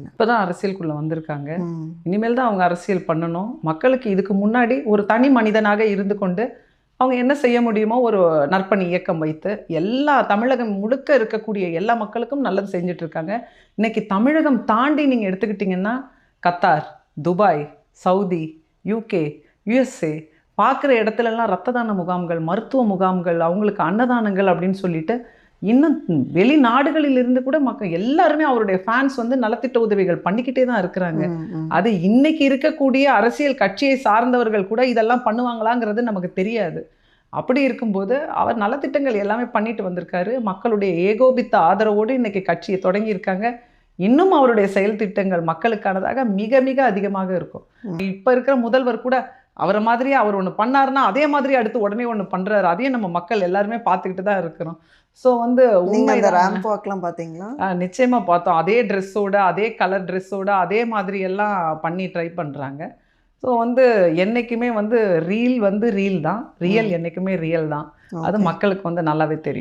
அரசியல்? இப்பதான் அரசியலுக்குள்ள வந்திருக்காங்க. இனிமேல் தான் அவங்க அரசியல் பண்ணணும். மக்களுக்கு இதுக்கு முன்னாடி ஒரு தனி மனிதனாக இருந்து கொண்டு அவங்க என்ன செய்ய முடியுமோ ஒரு நற்பணி இயக்கம் வைத்து எல்லா தமிழகம் முழுக்க இருக்கக்கூடிய எல்லா மக்களுக்கும் நல்லது செஞ்சுட்டு இருக்காங்க. இன்னைக்கு தமிழகம் தாண்டி நீங்க எடுத்துக்கிட்டீங்கன்னா Qatar, Dubai, Saudi, UK, USA பார்க்குற இடத்துலலாம் ரத்த தான முகாம்கள், மருத்துவ முகாம்கள், அவங்களுக்கு அன்னதானங்கள் அப்படின்னு சொல்லிட்டு இன்னும் வெளிநாடுகளில் இருந்து கூட மக்கள் எல்லாருமே அவருடைய ஃபேன்ஸ் வந்து நலத்திட்ட உதவிகள் பண்ணிக்கிட்டே தான் இருக்கிறாங்க. அது இன்னைக்கு இருக்கக்கூடிய அரசியல் கட்சியை சார்ந்தவர்கள் கூட இதெல்லாம் பண்ணுவாங்களாங்கிறது நமக்கு தெரியாது. அப்படி இருக்கும்போது அவர் நலத்திட்டங்கள் எல்லாமே பண்ணிட்டு வந்திருக்காரு. மக்களுடைய ஏகோபித்த ஆதரவோடு இன்னைக்கு கட்சியை தொடங்கியிருக்காங்க. இன்னும் அவருடைய செயல் திட்டங்கள் மக்களுக்கானதாக மிக மிக அதிகமாக இருக்கும். இப்ப இருக்கிற முதல்வர் கூட அவரை மாதிரியே அவர் ஒன்று பண்ணாருன்னா அதே மாதிரி அடுத்து உடனே ஒன்று பண்றாரு. அதையும் நம்ம மக்கள் எல்லாருமே பார்த்துக்கிட்டு தான் இருக்கிறோம். ஸோ வந்து நீங்க அந்த ரேம்ப் வாக்லாம் பார்த்தீங்களா? நிச்சயமா பார்த்தோம். அதே ட்ரெஸ்ஸோட, அதே கலர் ட்ரெஸ்ஸோட, அதே மாதிரி எல்லாம் பண்ணி ட்ரை பண்றாங்க. ஸோ வந்து என்னைக்குமே வந்து ரீல் வந்து ரீல் தான், ரியல் என்னைக்குமே ரியல் தான். அது மக்களுக்கு வந்து நல்லாவே தெரியும்.